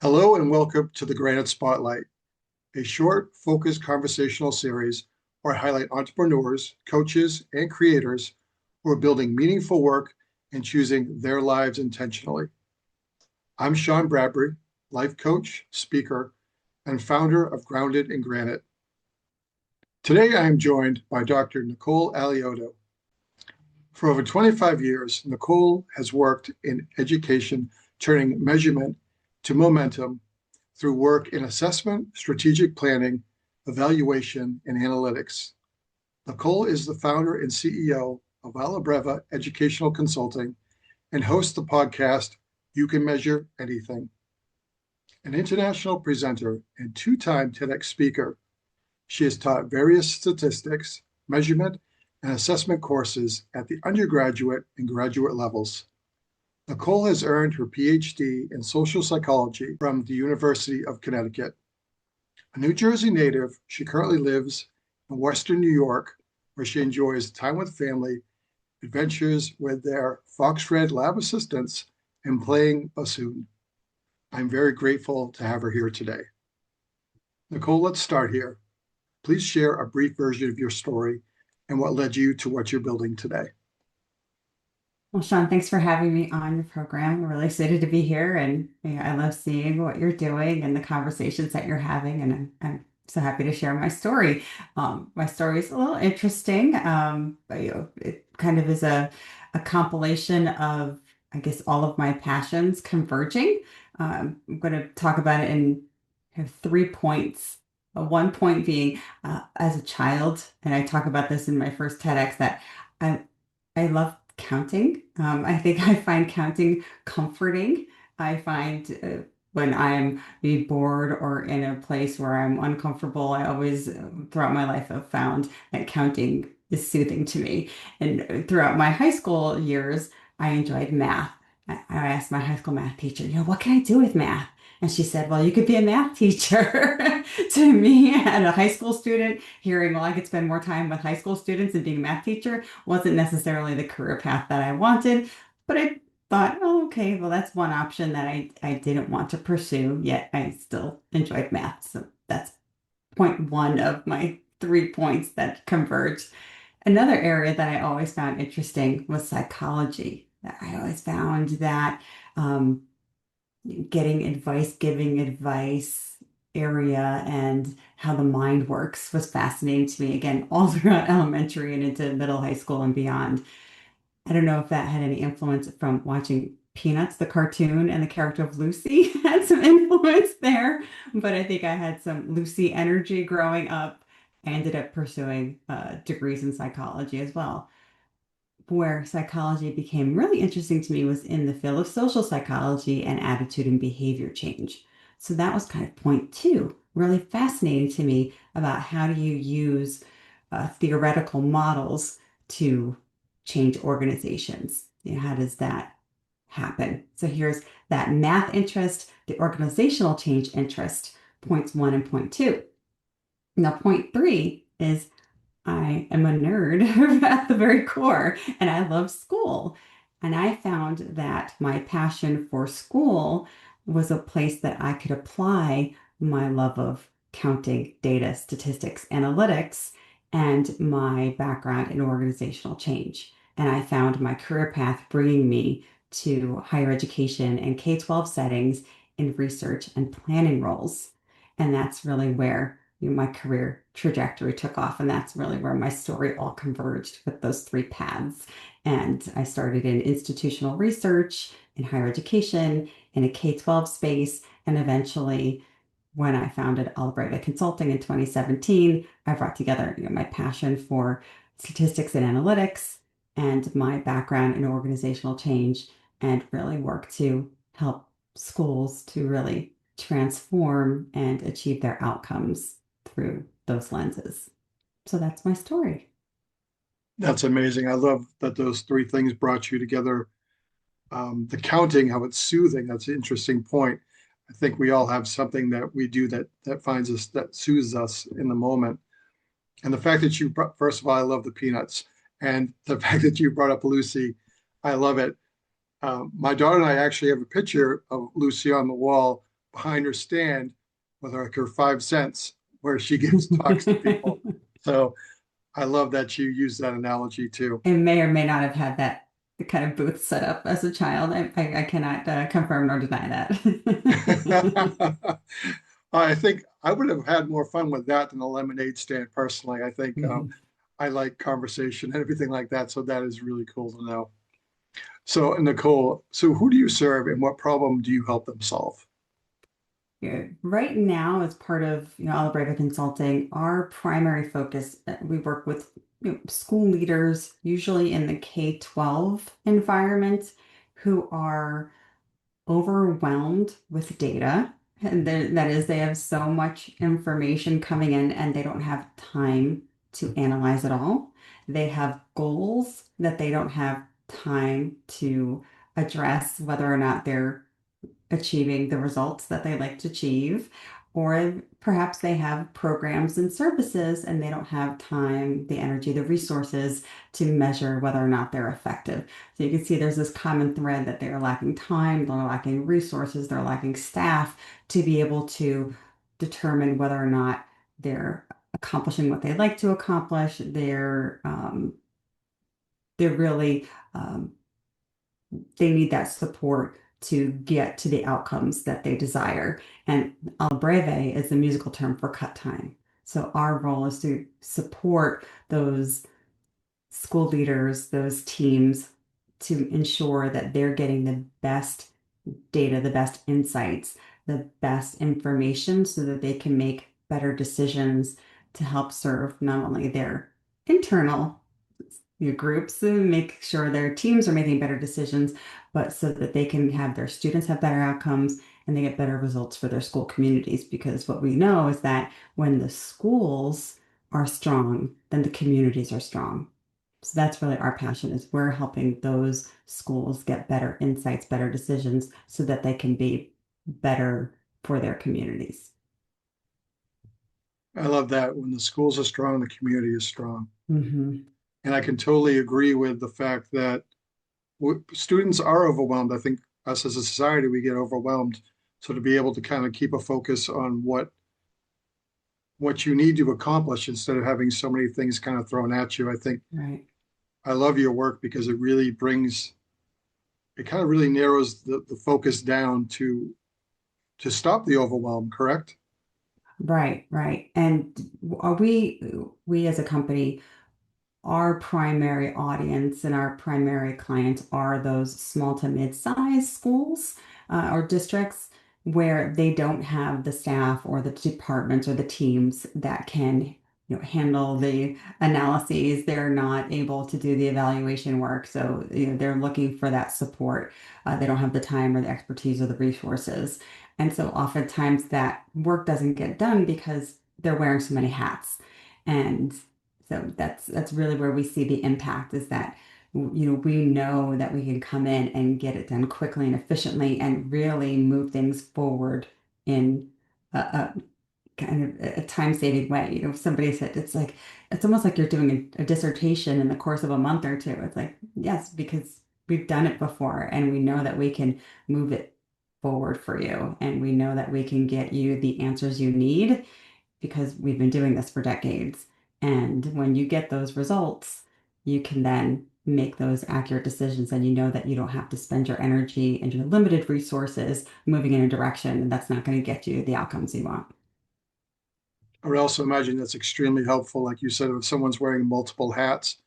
Hello and welcome to the Granite Spotlight, a short, focused conversational series where I highlight entrepreneurs, coaches, and creators who are building meaningful work and choosing their lives intentionally. I'm Sean Bradbury, life coach, speaker, and founder of Grounded in Granite. Today I am joined by Dr. Nicole Alioto. For over 25 years, Nicole has worked in education, turning measurement to momentum through work in assessment, strategic planning, evaluation, and analytics. Nicole is the founder and CEO of Alla Breve Educational Consulting and hosts the podcast You Can Measure Anything. An international presenter and two-time TEDx speaker, she has taught various statistics, measurement, and assessment courses at the undergraduate and graduate levels. Nicole has earned her PhD in social psychology from the University of Connecticut. A New Jersey native, she currently lives in Western New York, where she enjoys time with family, adventures with their Fox Red lab assistants, and playing bassoon. I'm very grateful to have her here today. Nicole, let's start here. Please share a brief version of your story and what led you to what you're building today. Well, Sean, thanks for having me on your program. I'm really excited to be here, and I love seeing what you're doing and the conversations that you're having, and I'm so happy to share my story. My story is a little interesting, but it kind of is a compilation of, I guess, all of my passions converging. I'm going to talk about it in kind of 3 points. One point being, as a child, and I talk about this in my first TEDx, that I I love counting. I think I find counting comforting. I find when I'm being bored or in a place where I'm uncomfortable, I always, throughout my life, have found that counting is soothing to me. And throughout my high school years, I enjoyed math. I asked my high school math teacher, what can I do with math? And she said, well, you could be a math teacher. To me, and a high school student, hearing, well, I could spend more time with high school students and being a math teacher wasn't necessarily the career path that I wanted. But I thought, oh, okay, well, that's one option that I didn't want to pursue, yet I still enjoyed math. So that's point one of my 3 points that converged. Another area that I always found interesting was psychology. I always found that getting advice, giving advice area and how the mind works was fascinating to me, again, all throughout elementary and into middle, high school, and beyond. I don't know if that had any influence from watching Peanuts, the cartoon, and the character of Lucy had some influence there, but I think I had some Lucy energy growing up. I ended up pursuing degrees in psychology as well. Where psychology became really interesting to me was in the field of social psychology and attitude and behavior change. So that was kind of point two, really fascinating to me about how do you use theoretical models to change organizations. How does that happen? So here's that math interest, the organizational change interest, points one and point two. Now, point three is I am a nerd at the very core, and I love school. And I found that my passion for school was a place that I could apply my love of counting, data, statistics, analytics, and my background in organizational change. And I found my career path bringing me to higher education and K-12 settings in research and planning roles. And that's really where my career trajectory took off. And that's really where my story all converged with those three paths. And I started in institutional research, in higher education, in a K-12 space, and eventually when I founded Alla Breve Consulting in 2017, I brought together my passion for statistics and analytics and my background in organizational change and really work to help schools to really transform and achieve their outcomes through those lenses. So that's my story. That's amazing. I love that those three things brought you together. The counting, how it's soothing, that's an interesting point. I think we all have something that we do that finds us, that soothes us in the moment. And the fact that first of all, I love the Peanuts. And the fact that you brought up Lucy, I love it. My daughter and I actually have a picture of Lucy on the wall behind her stand with like her 5 cents where she gives talks to people. So I love that you use that analogy too. It may or may not have had that kind of booth set up as a child. I cannot confirm nor deny that. I think I would have had more fun with that than a lemonade stand personally. I think Mhm. I like conversation and everything like that. So that is really cool to know. So, Nicole, so who do you serve and what problem do you help them solve? Yeah. Right now, as part of Alla Breve Consulting, our primary focus, we work with school leaders, usually in the K-12 environment, who are overwhelmed with data. And that is, they have so much information coming in and they don't have time to analyze it all. They have goals that they don't have time to address whether or not they're achieving the results that they like to achieve. Or perhaps they have programs and services and they don't have time, the energy, the resources to measure whether or not they're effective. So you can see there's this common thread that they're lacking time, they're lacking resources, they're lacking staff to be able to determine whether or not they're accomplishing what they like to accomplish. They're really they need that support to get to the outcomes that they desire. And al breve is the musical term for cut time. So our role is to support those school leaders, those teams to ensure that they're getting the best data, the best insights, the best information so that they can make better decisions to help serve not only their internal groups and make sure their teams are making better decisions, but so that they can have their students have better outcomes and they get better results for their school communities. Because what we know is that when the schools are strong, then the communities are strong. So that's really our passion is we're helping those schools get better insights, better decisions so that they can be better for their communities. I love that when the schools are strong, the community is strong. Hmm. And I can totally agree with the fact that students are overwhelmed. I think us as a society, we get overwhelmed. So to be able to kind of keep a focus on what you need to accomplish instead of having so many things kind of thrown at you, I think Right. I love your work because it kind of really narrows the focus down to stop the overwhelm, correct? Right, right. And are we as a company, our primary audience and our primary clients are those small to mid-sized schools or districts where they don't have the staff or the departments or the teams that can, handle the analyses. They're not able to do the evaluation work, so they're looking for that support. They don't have the time or the expertise or the resources, and so oftentimes that work doesn't get done because they're wearing so many hats. And so that's really where we see the impact is that we know that we can come in and get it done quickly and efficiently and really move things forward in a kind of a time-saving way. Somebody said it's almost like you're doing a dissertation in the course of a month or two. It's like, yes, because we've done it before and we know that we can move it forward for you and we know that we can get you the answers you need because we've been doing this for decades. And when you get those results, you can then make those accurate decisions and you know that you don't have to spend your energy and your limited resources moving in a direction that's not going to get you the outcomes you want. I would also imagine that's extremely helpful, like you said, if someone's wearing multiple hats.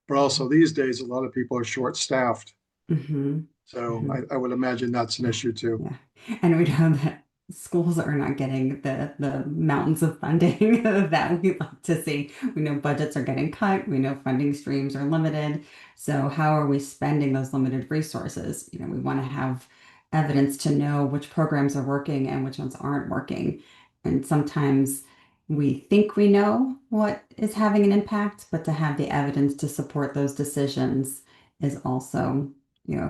But also these days, a lot of people are short-staffed. Hmm. So Hmm. I would imagine that's an Yeah, issue too. yeah. And we know that schools are not getting the mountains of funding that we'd like to see. We know budgets are getting cut. We know funding streams are limited. So how are we spending those limited resources? We want to have evidence to know which programs are working and which ones aren't working. And sometimes we think we know what is having an impact, but to have the evidence to support those decisions is also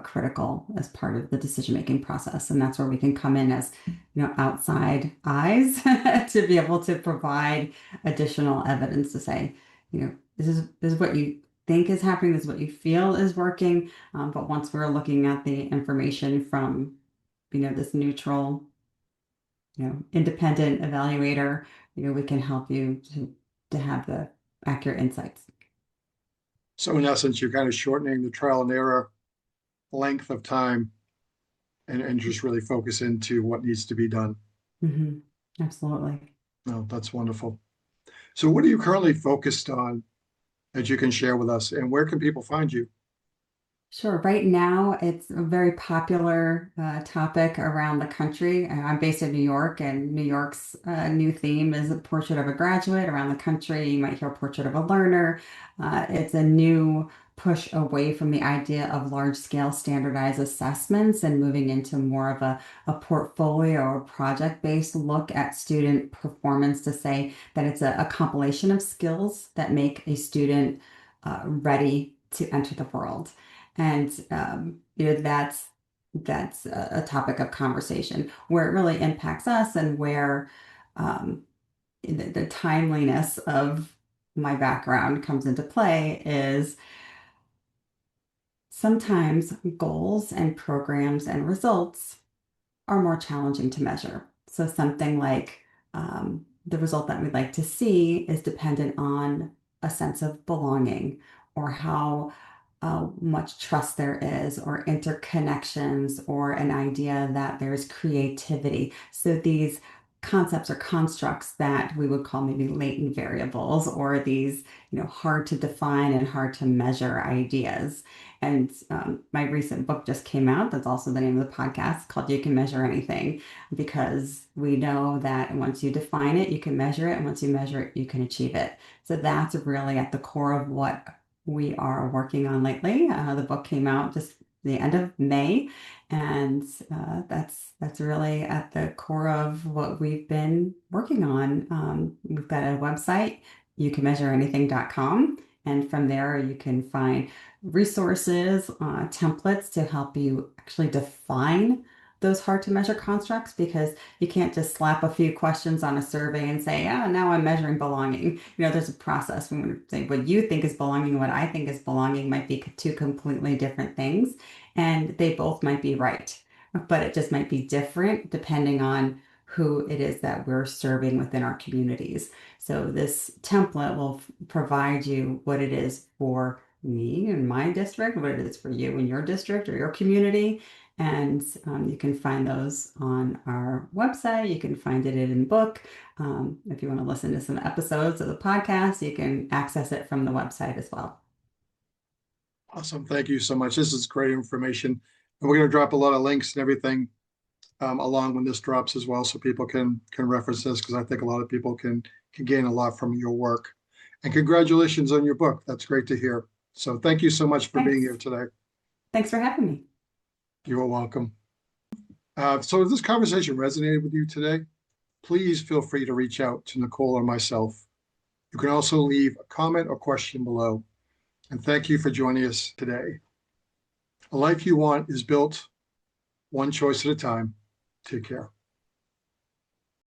critical as part of the decision-making process. And that's where we can come in as, outside eyes to be able to provide additional evidence to say, this is what you think is happening, this is what you feel is working. But once we're looking at the information from, this neutral independent evaluator, we can help you to have the accurate insights. So in essence, you're kind of shortening the trial and error length of time and just really focus into what needs to be done. Hmm. Absolutely. No, that's wonderful. So what are you currently focused on that you can share with us, and where can people find you? Sure. Right now, it's a very popular topic around the country. I'm based in New York, and New York's new theme is a portrait of a graduate. Around the country, you might hear portrait of a learner. It's a new push away from the idea of large-scale standardized assessments and moving into more of a portfolio or project-based look at student performance to say that it's a compilation of skills that make a student ready to enter the world. And that's a topic of conversation where it really impacts us and where um, the timeliness of my background comes into play is sometimes goals and programs and results are more challenging to measure. So something like the result that we'd like to see is dependent on a sense of belonging or how much trust there is, or interconnections, or an idea that there's creativity. So these concepts or constructs that we would call maybe latent variables, or these, hard to define and hard to measure ideas. And my recent book just came out. That's also the name of the podcast, called You Can Measure Anything, because we know that once you define it, you can measure it. And once you measure it, you can achieve it. So that's really at the core of what we are working on lately. The book came out just the end of May, and that's really at the core of what we've been working on. We've got a website, youcanmeasureanything.com, and from there you can find resources, templates to help you actually define those hard to measure constructs, because you can't just slap a few questions on a survey and say, oh, now I'm measuring belonging. There's a process. We want to say what you think is belonging and what I think is belonging might be two completely different things, and they both might be right, but it just might be different depending on who it is that we're serving within our communities. So this template will provide you what it is for me in my district, what it is for you in your district or your community. And you can find those on our website. You can find it in book. If you want to listen to some episodes of the podcast, you can access it from the website as well. Awesome. Thank you so much. This is great information. And we're going to drop a lot of links and everything along when this drops as well, so people can reference this, because I think a lot of people can gain a lot from your work. And congratulations on your book. That's great to hear. So thank you so much for being Thanks. here today. Thanks for having me. You are welcome. So if this conversation resonated with you today, please feel free to reach out to Nicole or myself. You can also leave a comment or question below. And thank you for joining us today. A life you want is built one choice at a time. Take care.